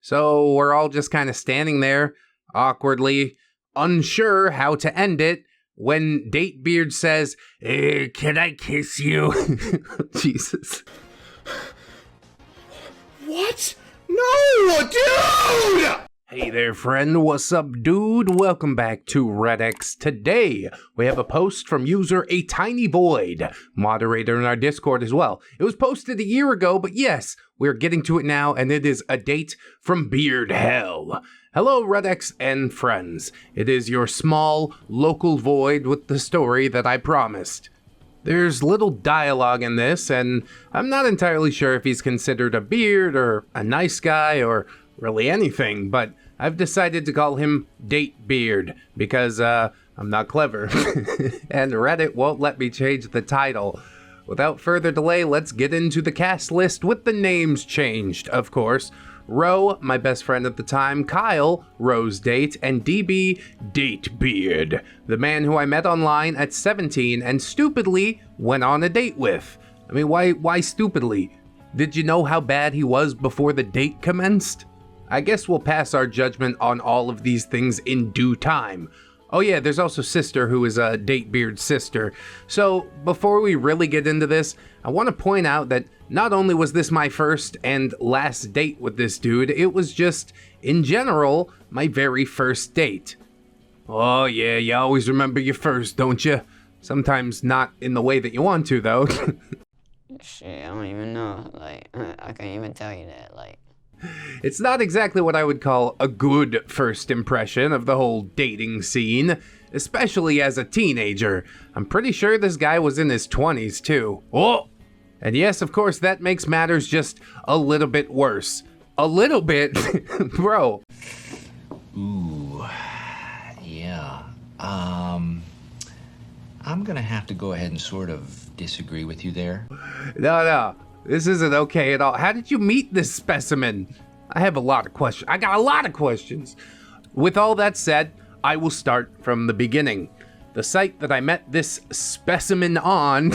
So we're all just kind of standing there, awkwardly, unsure how to end it, when Datebeard says, can I kiss you? Jesus. What? No, dude! Hey there, friend. What's up, dude? Welcome back to ReddX. Today, we have a post from user A Tiny Void, moderator in our Discord as well. It was posted a year ago, but yes, we're getting to it now, and it is a date from Beard Hell. Hello, ReddX and friends. It is your small, local void with the story that I promised. There's little dialogue in this, and I'm not entirely sure if he's considered a beard or a nice guy or really anything, but I've decided to call him Datebeard because I'm not clever and Reddit won't let me change the title. Without further delay, let's get into the cast list with the names changed, of course. Ro, my best friend at the time, Kyle, Ro's date, and DB, Datebeard, the man who I met online at 17 and stupidly went on a date with. I mean, why stupidly? Did you know how bad he was before the date commenced? I guess we'll pass our judgment on all of these things in due time. Oh yeah, there's also Sister, who is a Datebeard's sister. So before we really get into this, I want to point out that not only was this my first and last date with this dude, it was just, in general, my very first date. Oh yeah, you always remember your first, don't you? Sometimes not in the way that you want to, though. Shit, I don't even know. Like, I can't even tell you that, like. It's not exactly what I would call a good first impression of the whole dating scene, especially as a teenager. I'm pretty sure this guy was in his 20s too. Oh! And yes, of course, that makes matters just a little bit worse. A little bit? Bro. Ooh, yeah. I'm gonna have to go ahead and sort of disagree with you there. No. This isn't okay at all. How did you meet this specimen? I have a lot of questions. I got a lot of questions. With all that said, I will start from the beginning. The site that I met this specimen on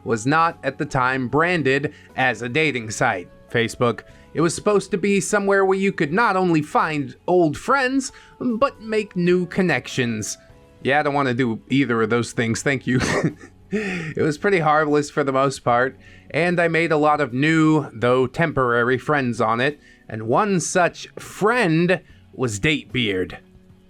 was not at the time branded as a dating site, Facebook. It was supposed to be somewhere where you could not only find old friends, but make new connections. Yeah, I don't want to do either of those things, thank you. It was pretty harmless for the most part, and I made a lot of new, though temporary, friends on it, and one such friend was Datebeard.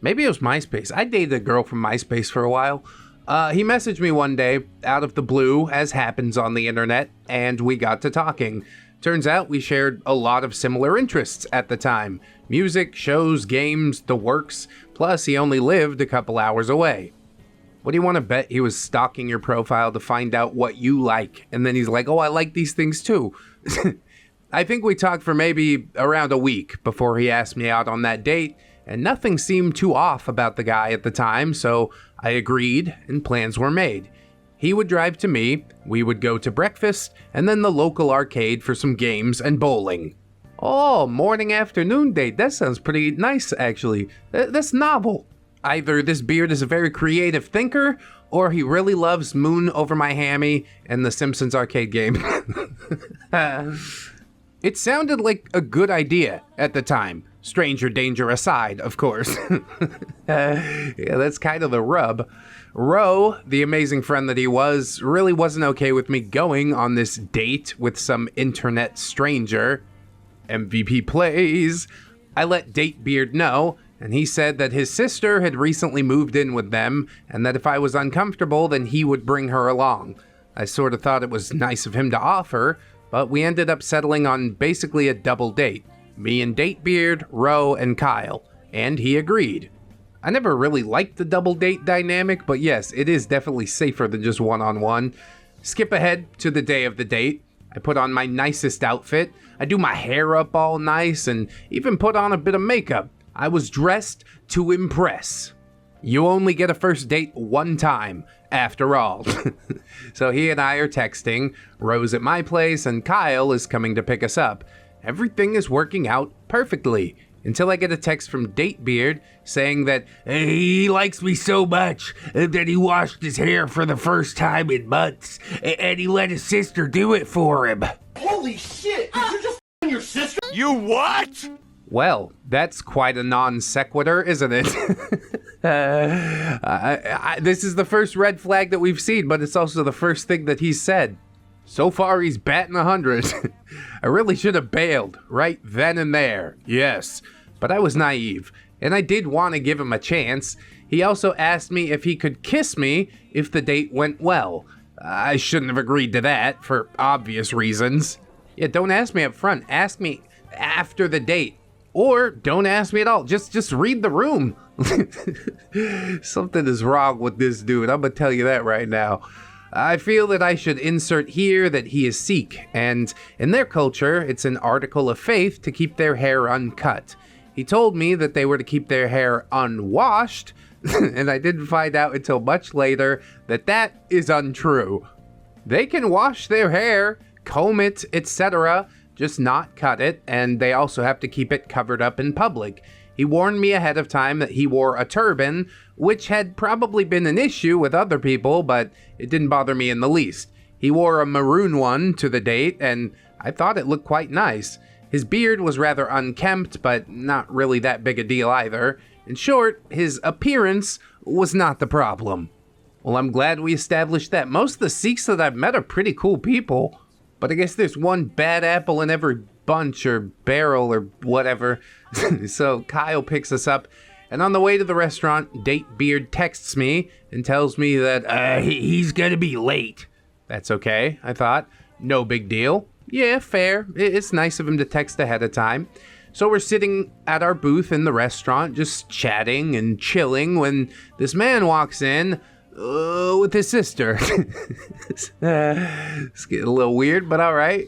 Maybe it was MySpace. I dated a girl from MySpace for a while. He messaged me one day, out of the blue, as happens on the internet, and we got to talking. Turns out we shared a lot of similar interests at the time. Music, shows, games, the works, plus he only lived a couple hours away. What do you want to bet he was stalking your profile to find out what you like? And then he's like, oh, I like these things too. I think we talked for maybe around a week before he asked me out on that date, and nothing seemed too off about the guy at the time, so I agreed and plans were made. He would drive to me, we would go to breakfast, and then the local arcade for some games and bowling. Oh, morning afternoon date. That sounds pretty nice, actually. That's novel. Either this beard is a very creative thinker, or he really loves Moon Over My Hammy and the Simpsons arcade game. It sounded like a good idea at the time. Stranger danger aside, of course. Yeah, that's kind of the rub. Ro, the amazing friend that he was, really wasn't okay with me going on this date with some internet stranger. MVP plays. I let Datebeard know, and he said that his sister had recently moved in with them, and that if I was uncomfortable, then he would bring her along. I sort of thought it was nice of him to offer, but we ended up settling on basically a double date. Me and Datebeard, Ro, and Kyle, and he agreed. I never really liked the double date dynamic, but yes, it is definitely safer than just one-on-one. Skip ahead to the day of the date. I put on my nicest outfit. I do my hair up all nice and even put on a bit of makeup. I was dressed to impress. You only get a first date one time, after all. So he and I are texting. Ro's at my place and Kyle is coming to pick us up. Everything is working out perfectly until I get a text from Datebeard saying that he likes me so much that he washed his hair for the first time in months and he let his sister do it for him. Holy shit! Did you just your sister? You what? Well, that's quite a non sequitur, isn't it? This is the first red flag that we've seen, but it's also the first thing that he's said. So far, he's batting 100. I really should have bailed right then and there. Yes, but I was naive, and I did want to give him a chance. He also asked me if he could kiss me if the date went well. I shouldn't have agreed to that for obvious reasons. Yeah, don't ask me up front. Ask me after the date. Or don't ask me at all. Just read the room. Something is wrong with this dude. I'm gonna tell you that right now. I feel that I should insert here that he is Sikh, and in their culture, it's an article of faith to keep their hair uncut. He told me that they were to keep their hair unwashed, and I didn't find out until much later that that is untrue. They can wash their hair, comb it, etc., just not cut it, and they also have to keep it covered up in public. He warned me ahead of time that he wore a turban, which had probably been an issue with other people, but it didn't bother me in the least. He wore a maroon one to the date, and I thought it looked quite nice. His beard was rather unkempt, but not really that big a deal either. In short, his appearance was not the problem. Well, I'm glad we established that. Most of the Sikhs that I've met are pretty cool people. But I guess there's one bad apple in every bunch or barrel or whatever. So Kyle picks us up, and on the way to the restaurant, Neckbeard texts me and tells me that he's gonna be late. That's okay, I thought. No big deal. Yeah, fair. It's nice of him to text ahead of time. So we're sitting at our booth in the restaurant, just chatting and chilling, when this man walks in with his sister. It's getting a little weird, but all right.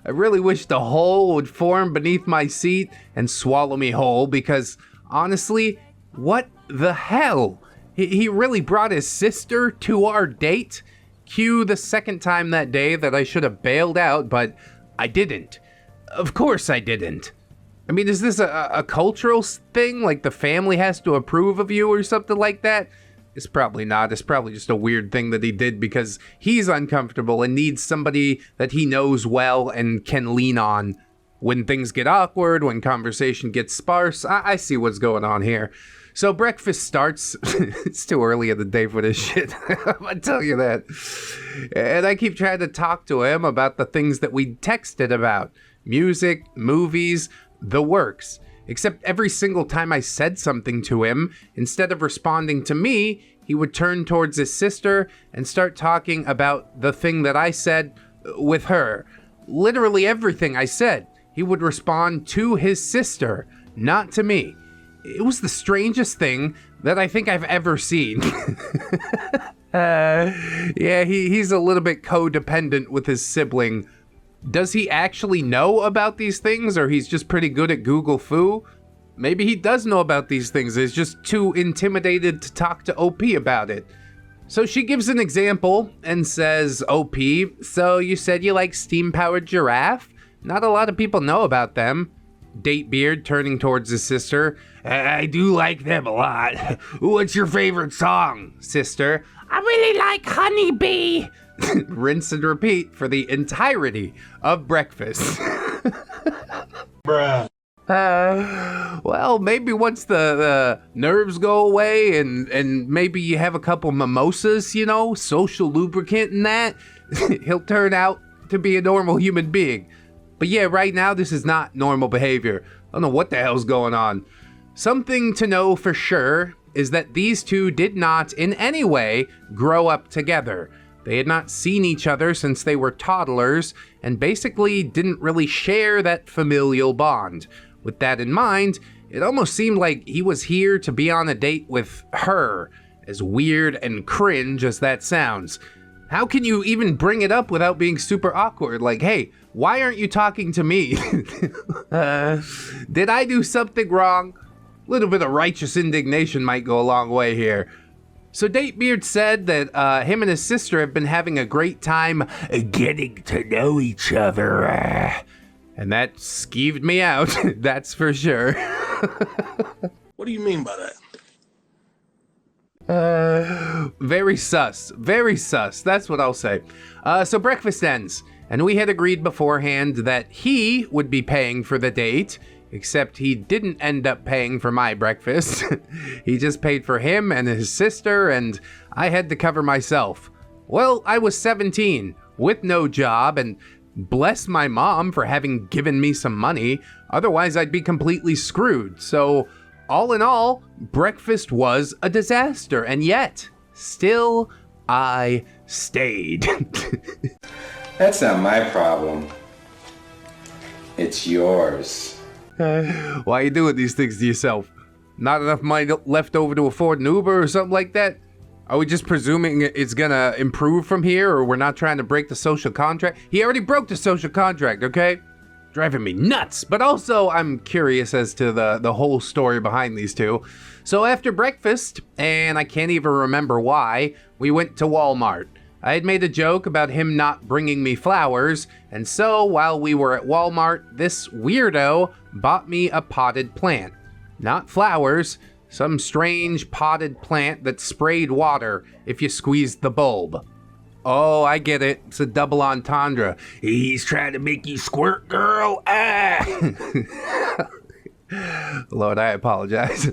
I really wish the hole would form beneath my seat and swallow me whole, because honestly, what the hell? He really brought his sister to our date? Cue the second time that day that I should have bailed out, but I didn't. Of course I didn't. I mean, is this a cultural thing? Like the family has to approve of you or something like that? It's probably not. It's probably just a weird thing that he did because he's uncomfortable and needs somebody that he knows well and can lean on when things get awkward, when conversation gets sparse. I see what's going on here. So breakfast starts. It's too early in the day for this shit. I'm gonna tell you that. And I keep trying to talk to him about the things that we texted about. Music, movies, the works. Except every single time I said something to him, instead of responding to me, he would turn towards his sister and start talking about the thing that I said with her. Literally everything I said, he would respond to his sister, not to me. It was the strangest thing that I think I've ever seen. Yeah, he's a little bit codependent with his sibling. Does he actually know about these things, or he's just pretty good at Google Foo? Maybe he does know about these things, he's just too intimidated to talk to OP about it. So she gives an example and says, OP, so you said you like steam-powered giraffe? Not a lot of people know about them. Neckbeard turning towards his sister. I do like them a lot. What's your favorite song, sister? I really like Honeybee. Rinse and repeat for the entirety of breakfast. Bruh. Well, maybe once the nerves go away and maybe you have a couple mimosas, you know, social lubricant and that, he'll turn out to be a normal human being. But yeah, right now this is not normal behavior. I don't know what the hell's going on. Something to know for sure is that these two did not in any way grow up together. They had not seen each other since they were toddlers and basically didn't really share that familial bond. With that in mind, it almost seemed like he was here to be on a date with her, as weird and cringe as that sounds. How can you even bring it up without being super awkward? Like, hey, why aren't you talking to me? Did I do something wrong? A little bit of righteous indignation might go a long way here. So Neckbeard said that him and his sister have been having a great time getting to know each other. And that skeeved me out, that's for sure. What do you mean by that? Very sus, that's what I'll say. So breakfast ends, and we had agreed beforehand that he would be paying for the date. except he didn't end up paying for my breakfast. He just paid for him and his sister, and I had to cover myself. Well, I was 17, with no job, and bless my mom for having given me some money, otherwise I'd be completely screwed. So, all in all, breakfast was a disaster, and yet, still, I stayed. That's not my problem. It's yours. Why are you doing these things to yourself? Not enough money left over to afford an Uber or something like that? Are we just presuming it's gonna improve from here, or we're not trying to break the social contract? He already broke the social contract, okay? Driving me nuts. But also, I'm curious as to the whole story behind these two. So after breakfast, and I can't even remember why, we went to Walmart. I had made a joke about him not bringing me flowers, and so while we were at Walmart, this weirdo bought me a potted plant. Not flowers, some strange potted plant that sprayed water if you squeezed the bulb. Oh, I get it. It's a double entendre. He's trying to make you squirt, girl. Ah! Lord, I apologize.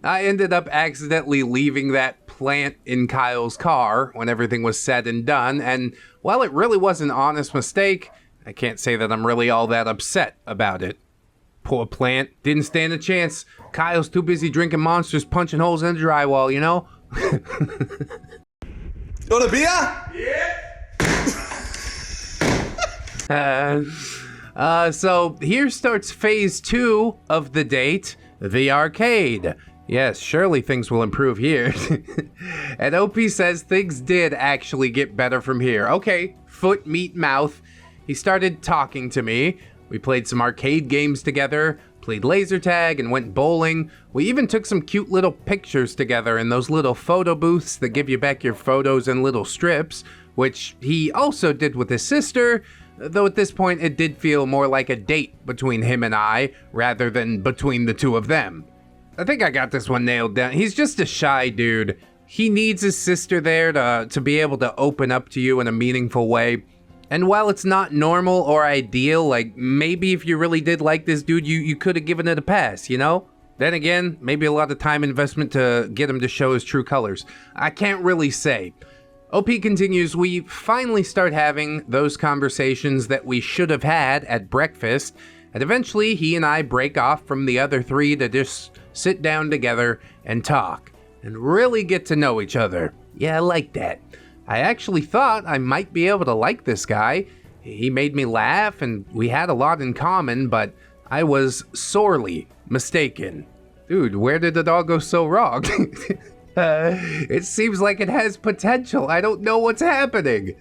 I ended up accidentally leaving that plant in Kyle's car when everything was said and done, and while it really was an honest mistake, I can't say that I'm really all that upset about it. Poor plant, didn't stand a chance. Kyle's too busy drinking Monsters, punching holes in the drywall, you know? Want a beer? So here starts phase 2 of the date, the arcade. Yes, surely things will improve here. And OP says things did actually get better from here. Okay, foot, meat, mouth. He started talking to me. We played some arcade games together, played laser tag, and went bowling. We even took some cute little pictures together in those little photo booths that give you back your photos in little strips, which he also did with his sister, though at this point it did feel more like a date between him and I, rather than between the two of them. I think I got this one nailed down. He's just a shy dude. He needs his sister there to be able to open up to you in a meaningful way. And while it's not normal or ideal, like maybe if you really did like this dude, you could have given it a pass, you know? Then again, maybe a lot of time investment to get him to show his true colors. I can't really say. OP continues, we finally start having those conversations that we should have had at breakfast, and eventually he and I break off from the other three to just sit down together and talk, and really get to know each other. Yeah, I like that. I actually thought I might be able to like this guy. He made me laugh, and we had a lot in common, but I was sorely mistaken. Dude, where did it all go so wrong? It seems like it has potential. I don't know what's happening.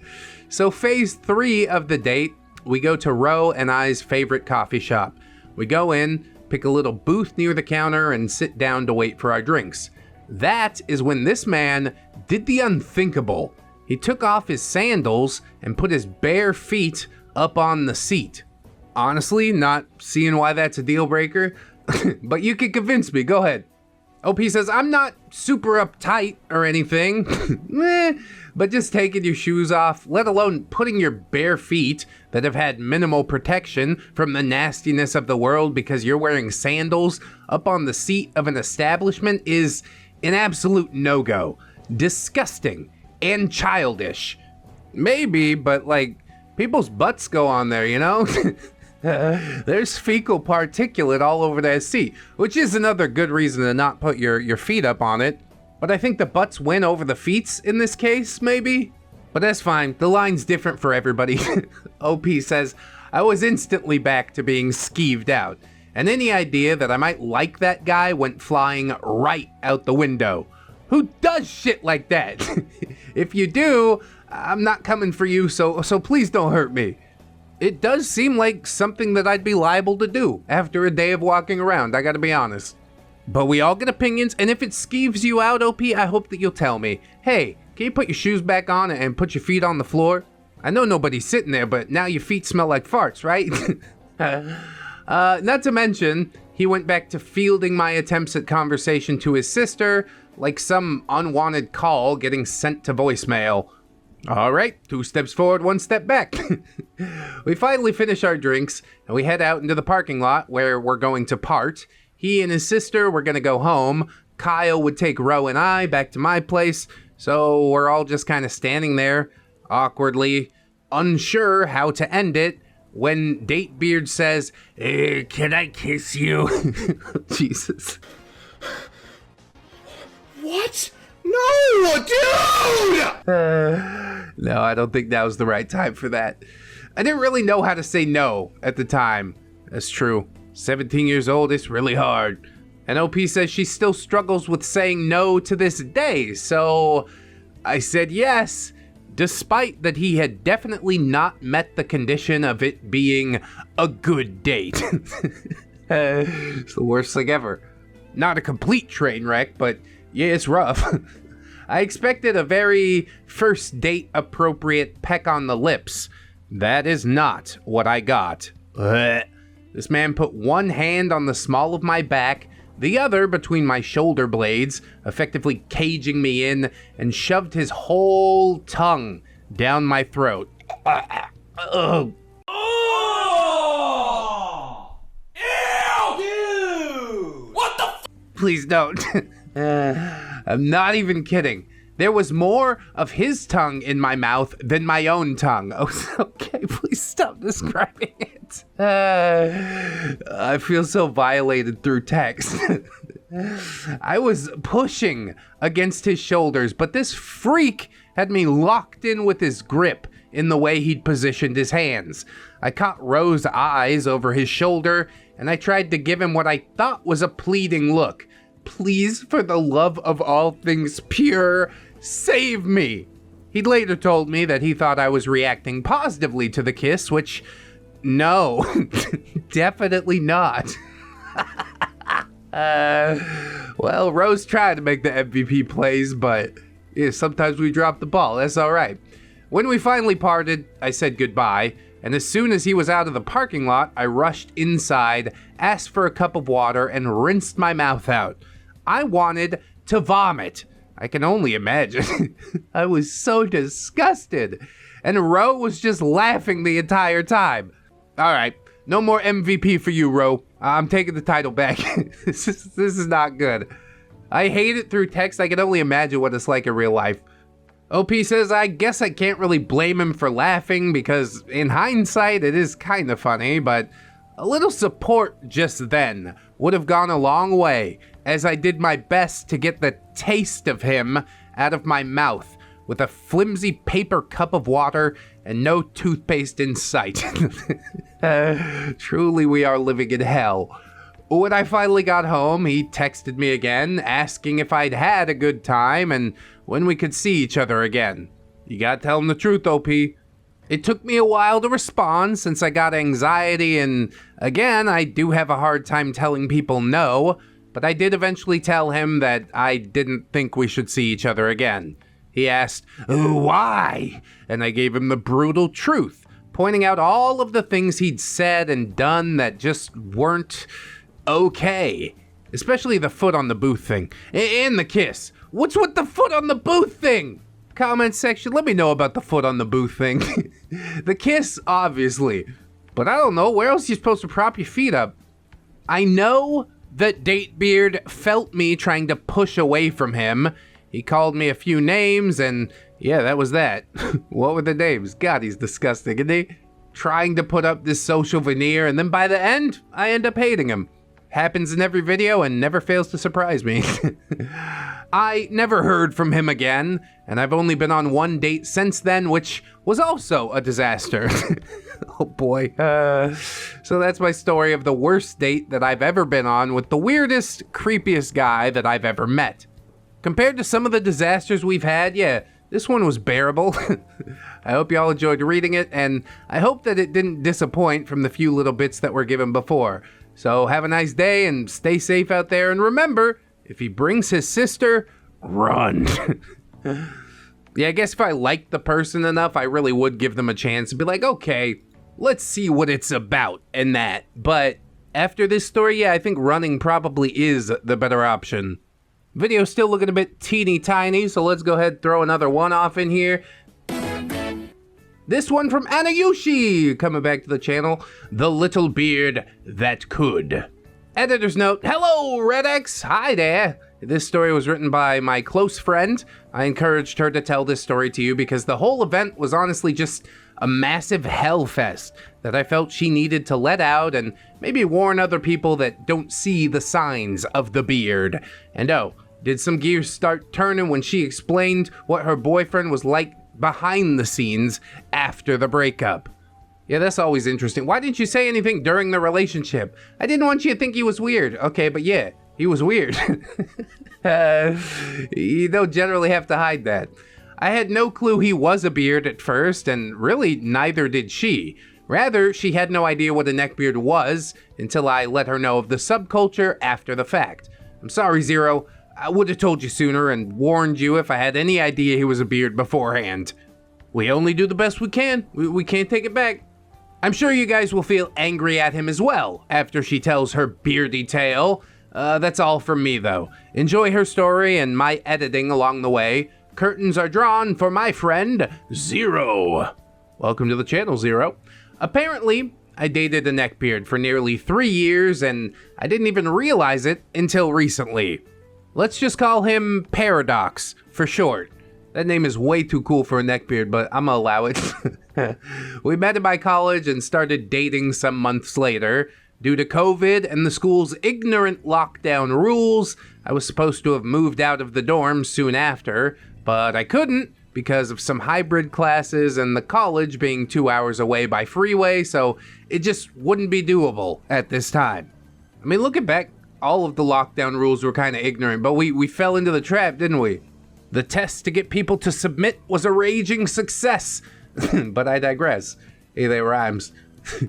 So phase 3 of the date, we go to Ro and I's favorite coffee shop. We go in, pick a little booth near the counter, and sit down to wait for our drinks. That is when this man did the unthinkable. He took off his sandals and put his bare feet up on the seat. Honestly, not seeing why that's a deal breaker, but you can convince me. Go ahead. OP says, I'm not super uptight or anything, but just taking your shoes off, let alone putting your bare feet that have had minimal protection from the nastiness of the world because you're wearing sandals up on the seat of an establishment is an absolute no-go. Disgusting and childish. Maybe, but like, people's butts go on there, you know? There's fecal particulate all over that seat, which is another good reason to not put your feet up on it. But I think the butts win over the feets in this case, maybe? But that's fine, the line's different for everybody. OP says, I was instantly back to being skeeved out, and any idea that I might like that guy went flying right out the window. Who does shit like that? If you do, I'm not coming for you, so please don't hurt me. It does seem like something that I'd be liable to do after a day of walking around, I gotta be honest. But we all get opinions, and if it skeeves you out, OP, I hope that you'll tell me, hey, can you put your shoes back on and put your feet on the floor? I know nobody's sitting there, but now your feet smell like farts, right? Not to mention, he went back to fielding my attempts at conversation to his sister, like some unwanted call getting sent to voicemail. All right, 2 steps forward, 1 step back. We finally finish our drinks, and we head out into the parking lot where we're going to part. He and his sister were going to go home. Kyle would take Ro and I back to my place, so we're all just kind of standing there, awkwardly, unsure how to end it, when Datebeard says, can I kiss you? Jesus. What? No, dude! No, I don't think that was the right time for that. I didn't really know how to say no at the time. That's true. 17 years old, it's really hard. And OP says she still struggles with saying no to this day, so I said yes, despite that he had definitely not met the condition of it being a good date. It's the worst thing ever. Not a complete train wreck, but yeah, it's rough. I expected a very first date appropriate peck on the lips. That is not what I got. This man put one hand on the small of my back, the other between my shoulder blades, effectively caging me in, and shoved his whole tongue down my throat. Ugh. Oh! Ew! Dude! What the f- Please don't. I'm not even kidding. There was more of his tongue in my mouth than my own tongue. Oh, okay, please stop describing it. I feel so violated through text. I was pushing against his shoulders, but this freak had me locked in with his grip in the way he'd positioned his hands. I caught Ro's eyes over his shoulder, and I tried to give him what I thought was a pleading look. Please, for the love of all things pure, save me. He'd later told me that he thought I was reacting positively to the kiss, which, no, definitely not. Well, Rose tried to make the MVP plays, but yeah, sometimes we drop the ball. That's all right. When we finally parted, I said goodbye, and as soon as he was out of the parking lot, I rushed inside, asked for a cup of water, and rinsed my mouth out. I wanted to vomit. I can only imagine. I was so disgusted. And Ro was just laughing the entire time. All right, no more MVP for you, Ro. I'm taking the title back. This is not good. I hate it through text. I can only imagine what it's like in real life. OP says, I guess I can't really blame him for laughing because in hindsight, it is kind of funny, but a little support just then would have gone a long way, as I did my best to get the taste of him out of my mouth with a flimsy paper cup of water and no toothpaste in sight. Truly, we are living in hell. When I finally got home, he texted me again, asking if I'd had a good time and when we could see each other again. You gotta tell him the truth, OP. It took me a while to respond since I got anxiety, and again, I do have a hard time telling people no, but I did eventually tell him that I didn't think we should see each other again. He asked, why? And I gave him the brutal truth, pointing out all of the things he'd said and done that just weren't okay. Especially the foot on the booth thing. And the kiss. What's with the foot on the booth thing? Comment section, let me know about the foot on the booth thing. The kiss, obviously. But I don't know, where else are you supposed to prop your feet up? I know that Datebeard felt me trying to push away from him. He called me a few names, and yeah, that was that. What were the names? God, he's disgusting, isn't he? Trying to put up this social veneer, and then by the end, I end up hating him. Happens in every video and never fails to surprise me. I never heard from him again, and I've only been on one date since then, which was also a disaster. Oh boy. So that's my story of the worst date that I've ever been on with the weirdest, creepiest guy that I've ever met. Compared to some of the disasters we've had, yeah, this one was bearable. I hope y'all enjoyed reading it, and I hope that it didn't disappoint from the few little bits that were given before. So have a nice day and stay safe out there, and remember, if he brings his sister, run. Yeah, I guess if I liked the person enough, I really would give them a chance and be like, okay, let's see what it's about and that. But after this story, yeah, I think running probably is the better option. Video's still looking a bit teeny tiny, so let's go ahead and throw another one off in here. This one from Anayushi, coming back to the channel, The Little Beard That Could. Editor's note, hello, ReddX. Hi there. This story was written by my close friend. I encouraged her to tell this story to you because the whole event was honestly just a massive hellfest that I felt she needed to let out and maybe warn other people that don't see the signs of the beard. And oh, did some gears start turning when she explained what her boyfriend was like behind the scenes after the breakup. Yeah, that's always interesting. Why didn't you say anything during the relationship? I didn't want you to think he was weird. Okay, but yeah, he was weird. You don't generally have to hide that. I had no clue he was a beard at first, and really neither did she. Rather, she had no idea what a neckbeard was until I let her know of the subculture after the fact. I'm sorry, Zero. I would have told you sooner and warned you if I had any idea he was a beard beforehand. We only do the best we can. We can't take it back. I'm sure you guys will feel angry at him as well after she tells her beardy tale. That's all from me, though. Enjoy her story and my editing along the way. Curtains are drawn for my friend, Zero. Welcome to the channel, Zero. Apparently, I dated a neckbeard for nearly 3 years, and I didn't even realize it until recently. Let's just call him Paradox for short. That name is way too cool for a neckbeard, but I'm gonna allow it. We met in my college and started dating some months later. Due to COVID and the school's ignorant lockdown rules, I was supposed to have moved out of the dorm soon after, but I couldn't because of some hybrid classes and the college being 2 hours away by freeway, so it just wouldn't be doable at this time. I mean, looking back, all of the lockdown rules were kind of ignorant, but we fell into the trap, didn't we? The test to get people to submit was a raging success, but I digress. Hey, they rhymes.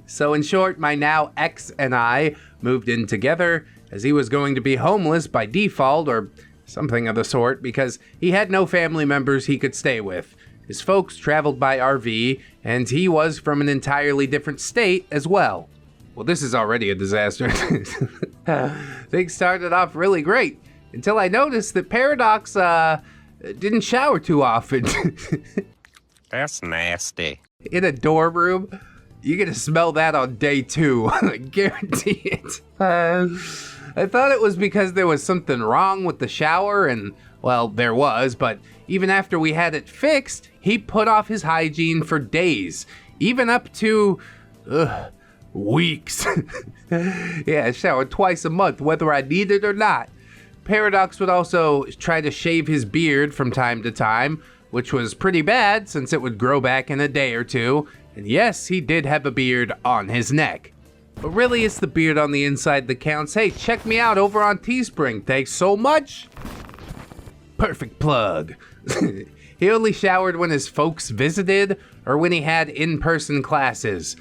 So in short, my now ex and I moved in together as he was going to be homeless by default or something of the sort because he had no family members he could stay with. His folks traveled by RV and he was from an entirely different state as well. Well, this is already a disaster. Things started off really great until I noticed that Paradox didn't shower too often. That's nasty. In a dorm room, you're gonna smell that on day 2. I guarantee it. I thought it was because there was something wrong with the shower, and, well, there was, but even after we had it fixed, he put off his hygiene for days, even up to, weeks. Yeah, I showered twice a month, whether I need it or not. Paradox would also try to shave his beard from time to time, which was pretty bad since it would grow back in a day or two. And yes, he did have a beard on his neck. But really, it's the beard on the inside that counts. Hey, check me out over on Teespring. Thanks so much. Perfect plug. He only showered when his folks visited or when he had in-person classes.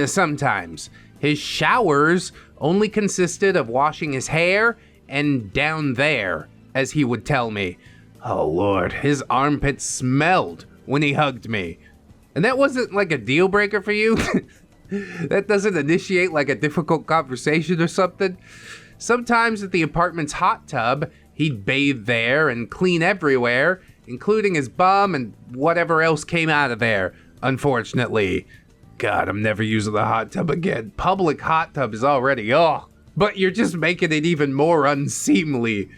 Sometimes. His showers only consisted of washing his hair and down there, as he would tell me. Oh Lord, his armpits smelled when he hugged me. And that wasn't like a deal breaker for you? That doesn't initiate like a difficult conversation or something? Sometimes at the apartment's hot tub, he'd bathe there and clean everywhere, including his bum and whatever else came out of there, unfortunately. God, I'm never using the hot tub again. Public hot tub is already, but you're just making it even more unseemly.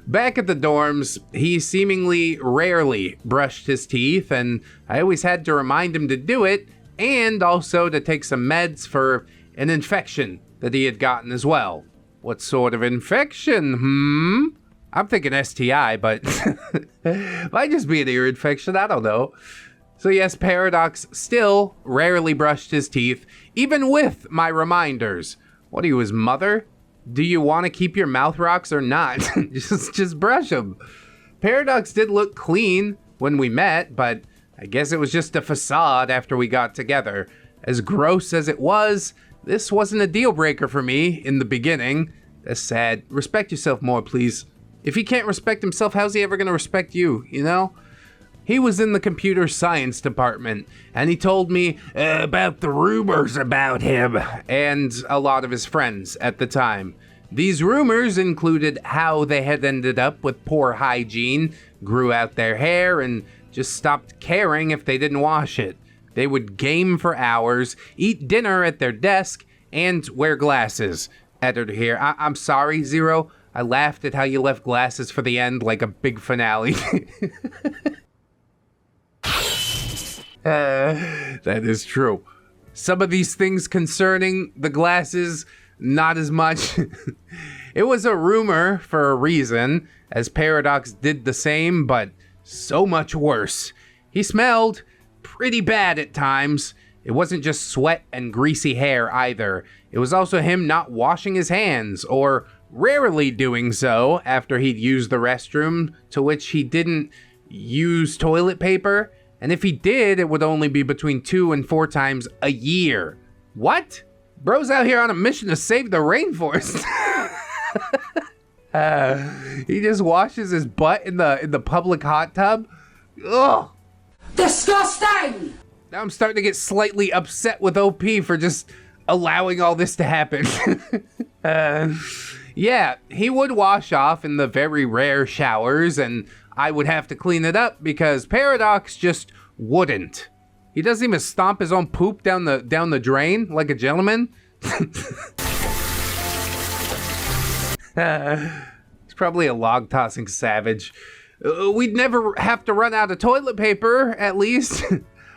Back at the dorms, he seemingly rarely brushed his teeth, and I always had to remind him to do it, and also to take some meds for an infection that he had gotten as well. What sort of infection, I'm thinking STI, but might just be an ear infection, I don't know. So yes, Paradox still rarely brushed his teeth, even with my reminders. What are you, his mother? Do you want to keep your mouth rocks or not? just brush them. Paradox did look clean when we met, but I guess it was just a facade after we got together. As gross as it was, this wasn't a deal breaker for me in the beginning. That's sad. Respect yourself more, please. If he can't respect himself, how's he ever going to respect you, you know? He was in the computer science department, and he told me about the rumors about him and a lot of his friends at the time. These rumors included how they had ended up with poor hygiene, grew out their hair, and just stopped caring if they didn't wash it. They would game for hours, eat dinner at their desk, and wear glasses. Editor here. I'm sorry, Zero. I laughed at how you left glasses for the end like a big finale. That is true. Some of these things concerning the glasses, not as much. It was a rumor for a reason, as Paradox did the same, but so much worse. He smelled pretty bad at times. It wasn't just sweat and greasy hair either. It was also him not washing his hands, or rarely doing so after he'd used the restroom, to which he didn't use toilet paper. And if he did, it would only be between 2 and 4 times a year. What? Bro's out here on a mission to save the rainforest. He just washes his butt in the public hot tub. Ugh. Disgusting! Now I'm starting to get slightly upset with OP for just allowing all this to happen. Yeah, he would wash off in the very rare showers, and I would have to clean it up because Paradox just wouldn't. He doesn't even stomp his own poop down the drain like a gentleman. He's probably a log tossing savage. We'd never have to run out of toilet paper, at least.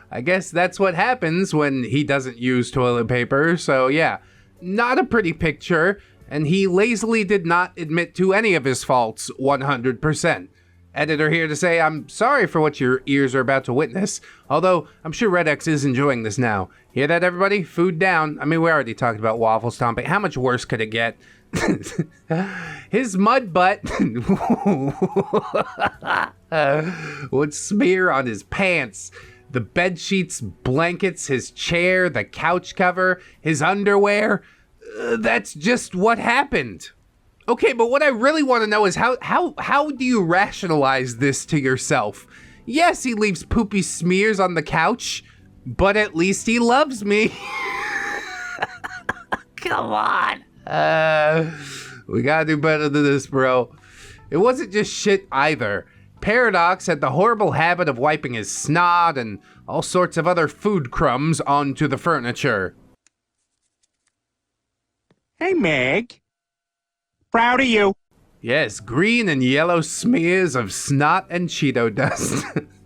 I guess that's what happens when he doesn't use toilet paper. So yeah, not a pretty picture. And he lazily did not admit to any of his faults 100%. Editor here to say I'm sorry for what your ears are about to witness, although I'm sure ReddX is enjoying this now. Hear that, everybody? Food down. I mean, we already talked about waffle stomping. How much worse could it get? His mud butt would smear on his pants, the bed sheets, blankets, his chair, the couch cover, his underwear. That's just what happened. Okay, but what I really want to know is how do you rationalize this to yourself? Yes, he leaves poopy smears on the couch, but at least he loves me. Come on. We gotta do better than this, bro. It wasn't just shit either. Paradox had the horrible habit of wiping his snot and all sorts of other food crumbs onto the furniture. Hey, Meg. Proud of you. Yes, green and yellow smears of snot and Cheeto dust.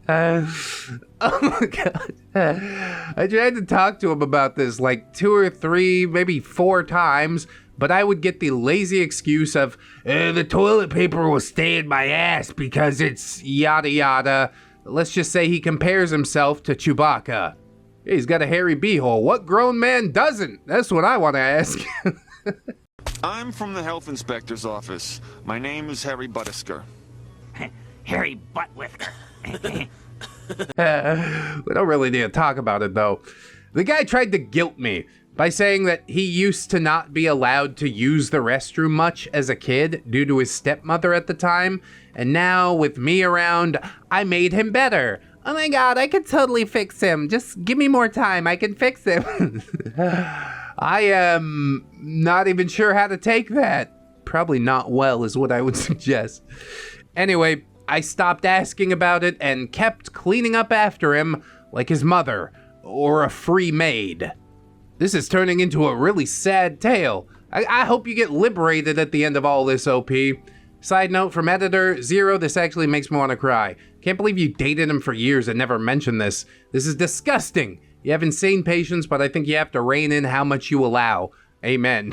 Oh my god. I tried to talk to him about this like 2 or 3, maybe 4 times, but I would get the lazy excuse of, the toilet paper will stay in my ass because it's yada yada. Let's just say he compares himself to Chewbacca. He's got a hairy beehole. What grown man doesn't? That's what I want to ask. I'm from the health inspector's office. My name is Harry Buttisker. Harry Buttwhisker. We don't really need to talk about it, though. The guy tried to guilt me by saying that he used to not be allowed to use the restroom much as a kid due to his stepmother at the time, and now, with me around, I made him better. Oh my god, I could totally fix him. Just give me more time, I can fix him. I am not even sure how to take that. Probably not well is what I would suggest. Anyway, I stopped asking about it and kept cleaning up after him like his mother or a free maid. This is turning into a really sad tale. I hope you get liberated at the end of all this, OP. Side note from editor, Zero, this actually makes me want to cry. Can't believe you dated him for years and never mentioned this. This is disgusting. You have insane patience, but I think you have to rein in how much you allow. Amen.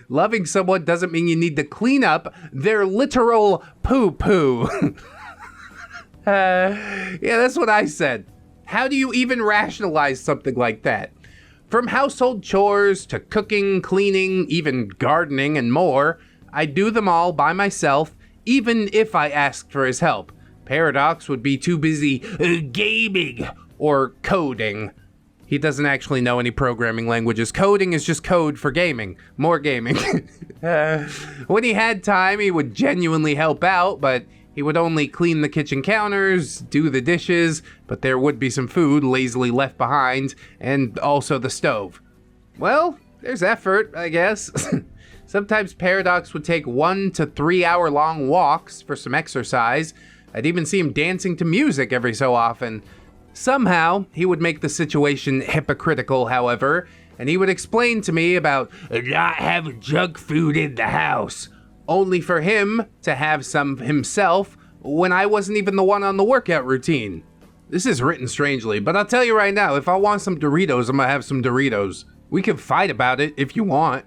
Loving someone doesn't mean you need to clean up their literal poo-poo. Yeah, that's what I said. How do you even rationalize something like that? From household chores to cooking, cleaning, even gardening and more, I do them all by myself, even if I asked for his help. Paradox would be too busy gaming or coding. He doesn't actually know any programming languages. Coding is just code for gaming. More gaming. When he had time, he would genuinely help out, but he would only clean the kitchen counters, do the dishes, but there would be some food lazily left behind, and also the stove. Well, there's effort, I guess. Sometimes Paradox would take 1 to 3 hour long walks for some exercise. I'd even see him dancing to music every so often. Somehow, he would make the situation hypocritical, however, and he would explain to me about not having junk food in the house, only for him to have some himself when I wasn't even the one on the workout routine. This is written strangely, but I'll tell you right now, if I want some Doritos, I'm gonna have some Doritos. We can fight about it if you want.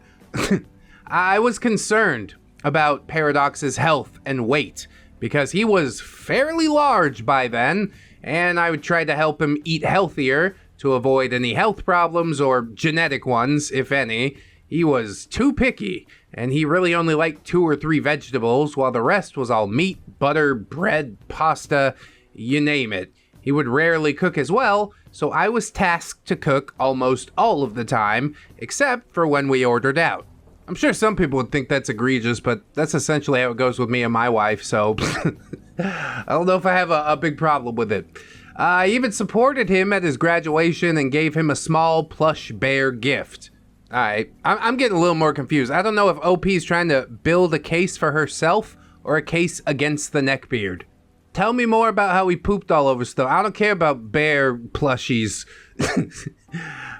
I was concerned about Paradox's health and weight because he was fairly large by then, and I would try to help him eat healthier to avoid any health problems or genetic ones, if any. He was too picky, and he really only liked 2 or 3 vegetables, while the rest was all meat, butter, bread, pasta, you name it. He would rarely cook as well, so I was tasked to cook almost all of the time, except for when we ordered out. I'm sure some people would think that's egregious, but that's essentially how it goes with me and my wife, so I don't know if I have a big problem with it. I even supported him at his graduation and gave him a small plush bear gift. Alright, I'm getting a little more confused. I don't know if OP's trying to build a case for herself or a case against the neckbeard. Tell me more about how he pooped all over stuff. I don't care about bear plushies.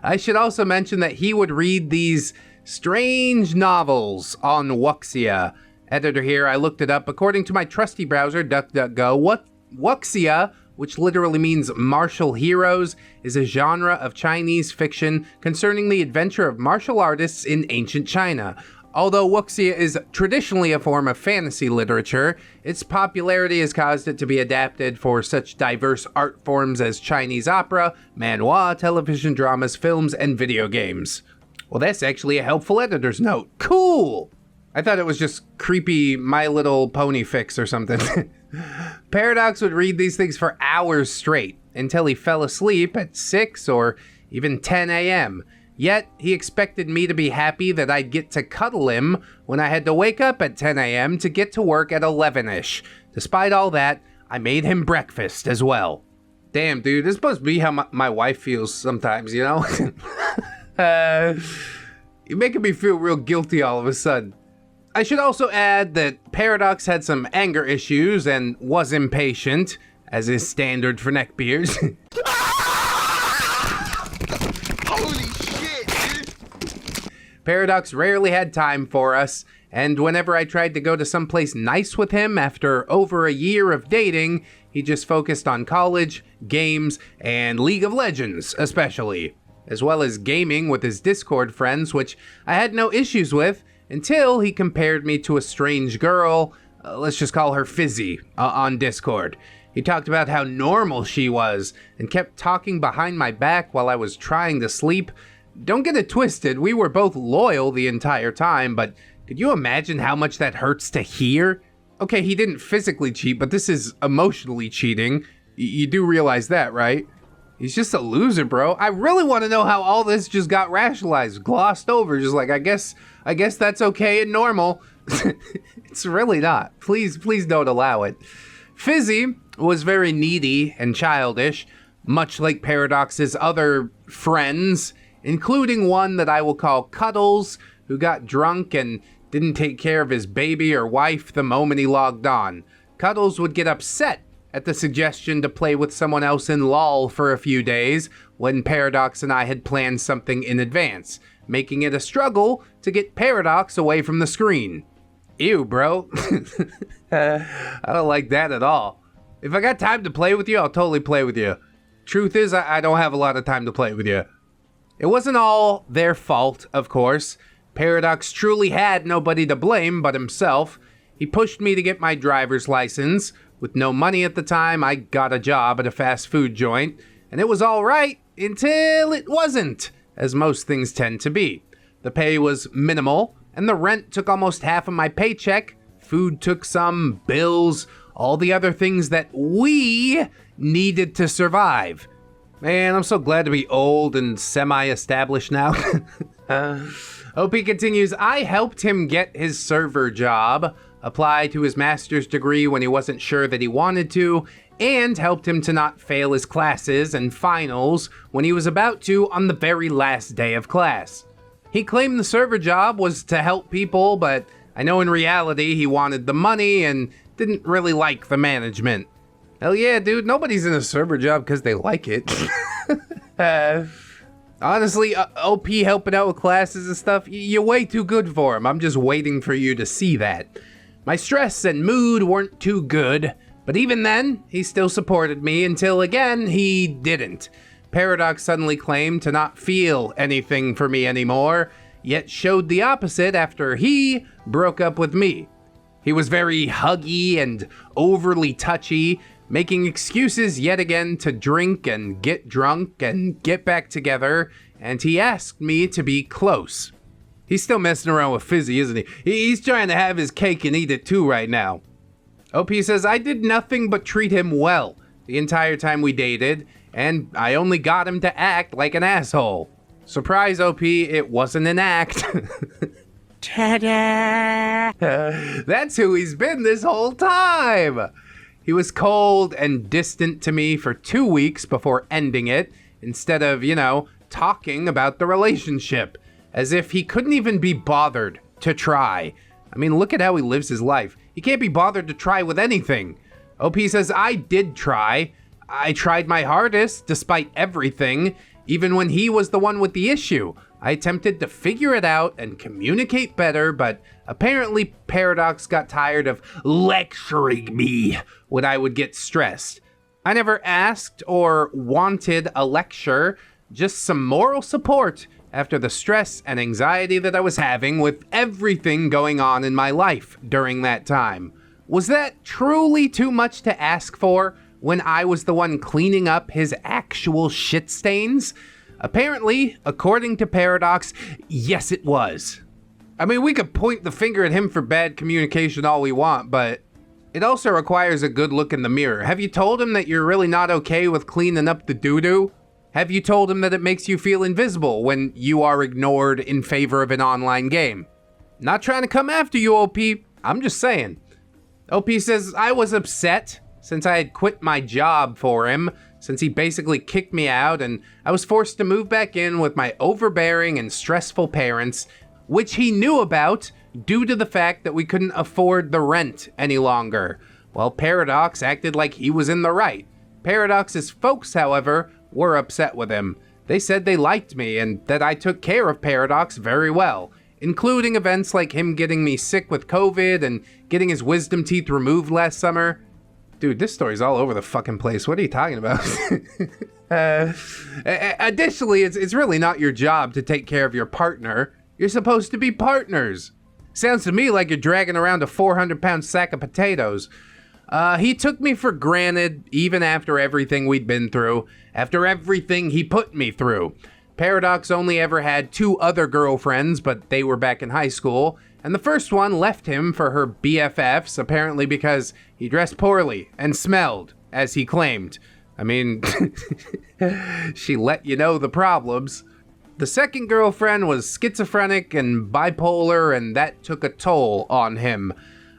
I should also mention that he would read these strange novels on Wuxia. Editor here, I looked it up. According to my trusty browser, DuckDuckGo, Wuxia, which literally means martial heroes, is a genre of Chinese fiction concerning the adventure of martial artists in ancient China. Although Wuxia is traditionally a form of fantasy literature, its popularity has caused it to be adapted for such diverse art forms as Chinese opera, manhwa, television dramas, films, and video games. Well, that's actually a helpful editor's note. Cool! I thought it was just creepy My Little Pony fix or something. Paradox would read these things for hours straight until he fell asleep at 6 or even 10 a.m. Yet, he expected me to be happy that I'd get to cuddle him when I had to wake up at 10 a.m. to get to work at 11-ish. Despite all that, I made him breakfast as well. Damn, dude, this must be how my wife feels sometimes, you know? You're making me feel real guilty all of a sudden. I should also add that Paradox had some anger issues and was impatient, as is standard for neckbeards. Holy shit, dude! Paradox rarely had time for us, and whenever I tried to go to someplace nice with him after over a year of dating, he just focused on college, games, and League of Legends, especially, as well as gaming with his Discord friends, which I had no issues with, until he compared me to a strange girl, let's just call her Fizzy, on Discord. He talked about how normal she was, and kept talking behind my back while I was trying to sleep. Don't get it twisted, we were both loyal the entire time, but could you imagine how much that hurts to hear? Okay, he didn't physically cheat, but this is emotionally cheating. You do realize that, right? He's just a loser, bro. I really want to know how all this just got rationalized, glossed over, just like, I guess that's okay and normal. It's really not. Please don't allow it. Fizzy was very needy and childish, much like Paradox's other friends, including one that I will call Cuddles, who got drunk and didn't take care of his baby or wife the moment he logged on. Cuddles would get upset at the suggestion to play with someone else in LOL for a few days when Paradox and I had planned something in advance, making it a struggle to get Paradox away from the screen. Ew, bro. I don't like that at all. If I got time to play with you, I'll totally play with you. Truth is, I don't have a lot of time to play with you. It wasn't all their fault, of course. Paradox truly had nobody to blame but himself. He pushed me to get my driver's license. With no money at the time, I got a job at a fast food joint, and it was all right until it wasn't, as most things tend to be. The pay was minimal, and the rent took almost half of my paycheck. Food took some, bills, all the other things that we needed to survive. Man, I'm so glad to be old and semi-established now. OP continues, I helped him get his server job, apply to his master's degree when he wasn't sure that he wanted to, and helped him to not fail his classes and finals when he was about to on the very last day of class. He claimed the server job was to help people, but I know in reality he wanted the money and didn't really like the management. Hell yeah, dude. Nobody's in a server job because they like it. Honestly, OP helping out with classes and stuff, you're way too good for him. I'm just waiting for you to see that. My stress and mood weren't too good, but even then, he still supported me until, again, he didn't. Paradox suddenly claimed to not feel anything for me anymore, yet showed the opposite after he broke up with me. He was very huggy and overly touchy, making excuses yet again to drink and get drunk and get back together, and he asked me to be close. He's still messing around with Fizzy, isn't he? He's trying to have his cake and eat it too right now. OP says, I did nothing but treat him well the entire time we dated, and I only got him to act like an asshole. Surprise, OP, it wasn't an act. Ta-da! That's who he's been this whole time. He was cold and distant to me for 2 weeks before ending it, instead of, talking about the relationship, as if he couldn't even be bothered to try. I mean, look at how he lives his life. He can't be bothered to try with anything. OP says, I did try. I tried my hardest, despite everything, even when he was the one with the issue. I attempted to figure it out and communicate better, but apparently Paradox got tired of lecturing me when I would get stressed. I never asked or wanted a lecture, just some moral support after the stress and anxiety that I was having with everything going on in my life during that time. Was that truly too much to ask for when I was the one cleaning up his actual shit stains? Apparently, according to Paradox, yes it was. I mean, we could point the finger at him for bad communication all we want, but it also requires a good look in the mirror. Have you told him that you're really not okay with cleaning up the doo-doo? Have you told him that it makes you feel invisible when you are ignored in favor of an online game? Not trying to come after you, OP. I'm just saying. OP says, I was upset since I had quit my job for him, since he basically kicked me out, and I was forced to move back in with my overbearing and stressful parents, which he knew about due to the fact that we couldn't afford the rent any longer. While Paradox acted like he was in the right. Paradox's folks, however, were upset with him. They said they liked me and that I took care of Paradox very well, including events like him getting me sick with COVID and getting his wisdom teeth removed last summer. Dude, this story's all over the fucking place. What are you talking about? Additionally, it's really not your job to take care of your partner. You're supposed to be partners. Sounds to me like you're dragging around a 400-pound sack of potatoes. He took me for granted even after everything we'd been through, after everything he put me through. Paradox only ever had 2 other girlfriends, but they were back in high school, and the first one left him for her BFFs, apparently because he dressed poorly and smelled, as he claimed. I mean, she let you know the problems. The second girlfriend was schizophrenic and bipolar, and that took a toll on him.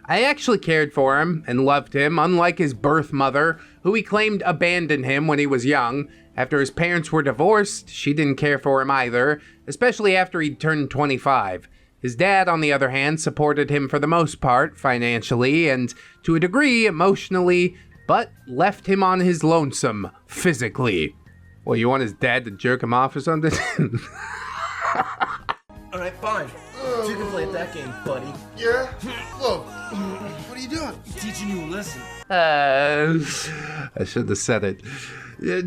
I actually cared for him and loved him, unlike his birth mother, who he claimed abandoned him when he was young. After his parents were divorced, she didn't care for him either, especially after he'd turned 25. His dad, on the other hand, supported him for the most part, financially, and to a degree, emotionally, but left him on his lonesome, physically. Well, you want his dad to jerk him off or something? Alright, fine. You can play at that game, buddy. Yeah? Look, what are you doing? Teaching you a lesson. I should have said it.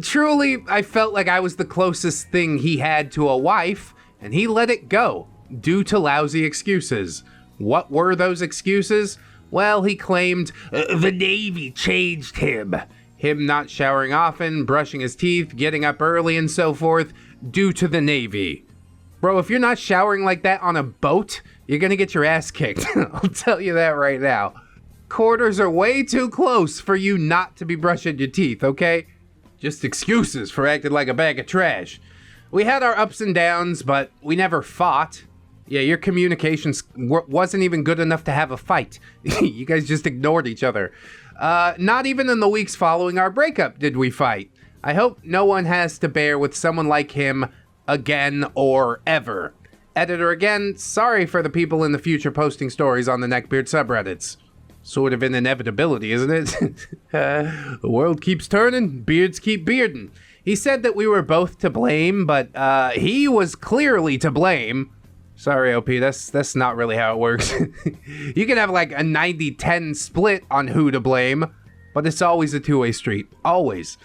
Truly, I felt like I was the closest thing he had to a wife, and he let it go, due to lousy excuses. What were those excuses? Well, he claimed the Navy changed him. Him not showering often, brushing his teeth, getting up early, and so forth, due to the Navy. Bro, if you're not showering like that on a boat, you're gonna get your ass kicked. I'll tell you that right now. Quarters are way too close for you not to be brushing your teeth, okay? Just excuses for acting like a bag of trash. We had our ups and downs, but we never fought. Yeah, your communications wasn't even good enough to have a fight. You guys just ignored each other. Not even in the weeks following our breakup did we fight. I hope no one has to bear with someone like him again or ever. Editor again, sorry for the people in the future posting stories on the Neckbeard subreddits. Sort of an inevitability, isn't it? The world keeps turning, beards keep bearding. He said that we were both to blame, but he was clearly to blame. Sorry, OP, that's not really how it works. You can have like a 90-10 split on who to blame, but it's always a two-way street. Always.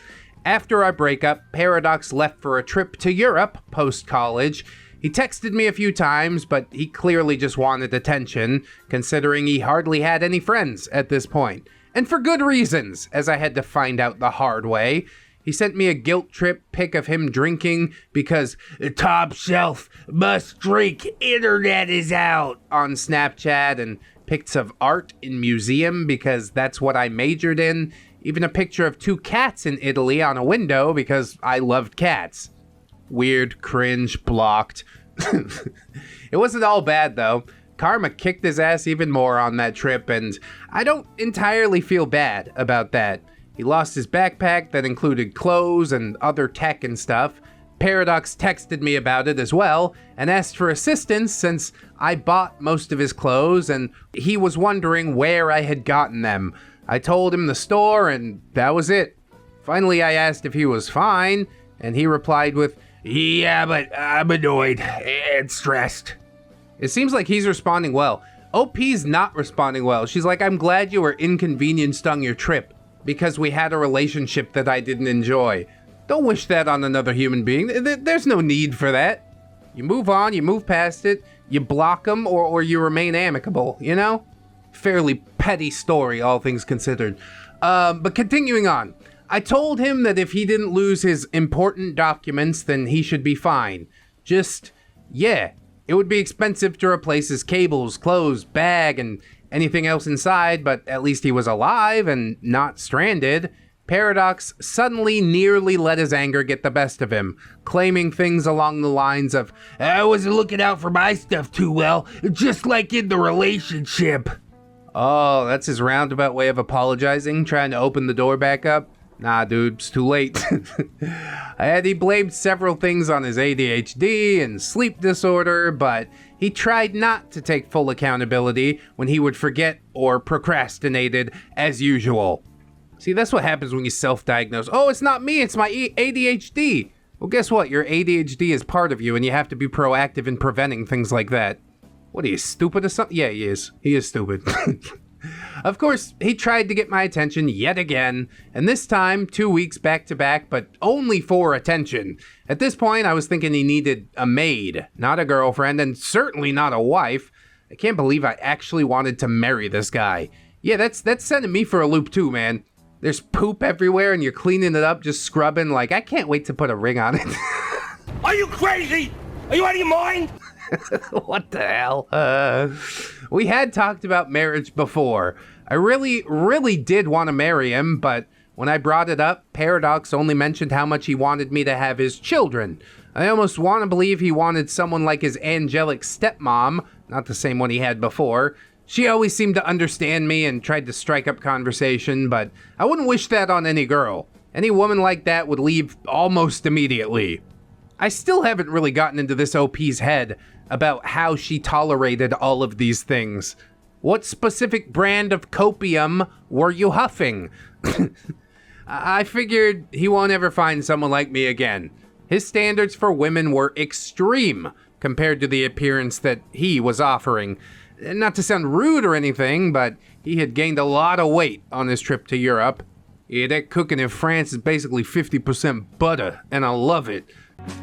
After our breakup, Paradox left for a trip to Europe post-college. He texted me a few times, but he clearly just wanted attention, considering he hardly had any friends at this point. And for good reasons, as I had to find out the hard way. He sent me a guilt trip pic of him drinking because top shelf must drink, internet is out on Snapchat, and pics of art in museum because that's what I majored in. Even a picture of 2 cats in Italy on a window because I loved cats. Weird, cringe, blocked. It wasn't all bad though. Karma kicked his ass even more on that trip, and I don't entirely feel bad about that. He lost his backpack that included clothes and other tech and stuff. Paradox texted me about it as well and asked for assistance since I bought most of his clothes and he was wondering where I had gotten them. I told him the store and that was it. Finally, I asked if he was fine and he replied with, "Yeah, but I'm annoyed and stressed." It seems like he's responding well. OP's not responding well. She's like, "I'm glad you were inconvenienced on your trip because we had a relationship that I didn't enjoy." Don't wish that on another human being. There's no need for that. You move on, you move past it, you block them, or you remain amicable, you know? Fairly petty story, all things considered. But continuing on. I told him that if he didn't lose his important documents, then he should be fine. Just, yeah, it would be expensive to replace his cables, clothes, bag, and anything else inside, but at least he was alive and not stranded. Paradox suddenly nearly let his anger get the best of him, claiming things along the lines of, "I wasn't looking out for my stuff too well, just like in the relationship." Oh, that's his roundabout way of apologizing, trying to open the door back up? Nah, dude, it's too late. He blamed several things on his ADHD and sleep disorder, but he tried not to take full accountability when he would forget or procrastinated as usual. See, that's what happens when you self-diagnose. Oh, it's not me, it's my ADHD. Well, guess what? Your ADHD is part of you, and you have to be proactive in preventing things like that. What, are you stupid or something? Yeah, he is. He is stupid. Of course, he tried to get my attention yet again, and this time 2 weeks back to back, but only for attention. At this point, I was thinking he needed a maid, not a girlfriend, and certainly not a wife. I can't believe I actually wanted to marry this guy. Yeah, that's sending me for a loop too, man. There's poop everywhere and you're cleaning it up, just scrubbing, like, I can't wait to put a ring on it. Are you crazy? Are you out of your mind? What the hell? We had talked about marriage before. I really did want to marry him, but when I brought it up, Paradox only mentioned how much he wanted me to have his children. I almost want to believe he wanted someone like his angelic stepmom, not the same one he had before. She always seemed to understand me and tried to strike up conversation, but I wouldn't wish that on any girl. Any woman like that would leave almost immediately. I still haven't really gotten into this OP's head about how she tolerated all of these things. What specific brand of copium were you huffing? I figured he won't ever find someone like me again. His standards for women were extreme compared to the appearance that he was offering. Not to sound rude or anything, but he had gained a lot of weight on his trip to Europe. Yeah, that cooking in France is basically 50% butter, and I love it.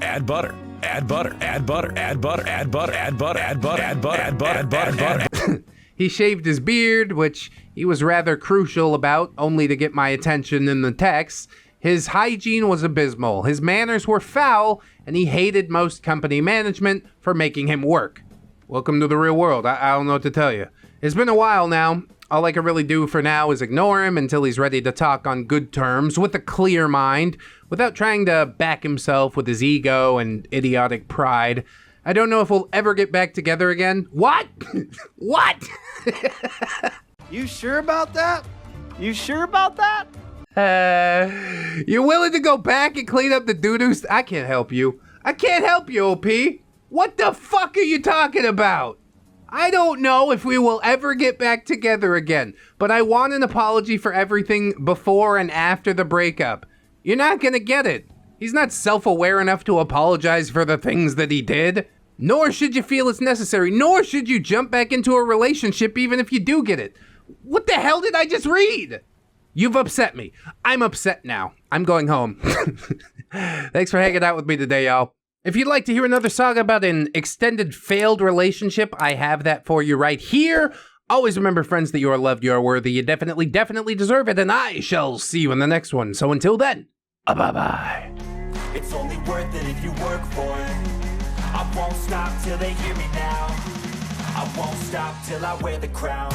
Add butter, add butter, add butter, add butter, add butter, add butter, add butter, add butter, add butter, add butter, add butter. He shaved his beard, which he was rather crucial about, only to get my attention in the text. His hygiene was abysmal, his manners were foul, and he hated most company management for making him work. Welcome to the real world. I don't know what to tell you. It's been a while now. All I can really do for now is ignore him until he's ready to talk on good terms with a clear mind, without trying to back himself with his ego and idiotic pride. I don't know if we'll ever get back together again. What? What? You sure about that? You sure about that? You're willing to go back and clean up the doo-doo? I can't help you. I can't help you, OP. What the fuck are you talking about? I don't know if we will ever get back together again, but I want an apology for everything before and after the breakup. You're not gonna get it. He's not self-aware enough to apologize for the things that he did. Nor should you feel it's necessary, nor should you jump back into a relationship even if you do get it. What the hell did I just read? You've upset me. I'm upset now. I'm going home. Thanks for hanging out with me today, y'all. If you'd like to hear another saga about an extended failed relationship, I have that for you right here. Always remember, friends, that you are loved, you are worthy, you definitely, definitely deserve it, and I shall see you in the next one. So until then, bye-bye. It's only worth it if you work for it. I won't stop till they hear me now. I won't stop till I wear the crown.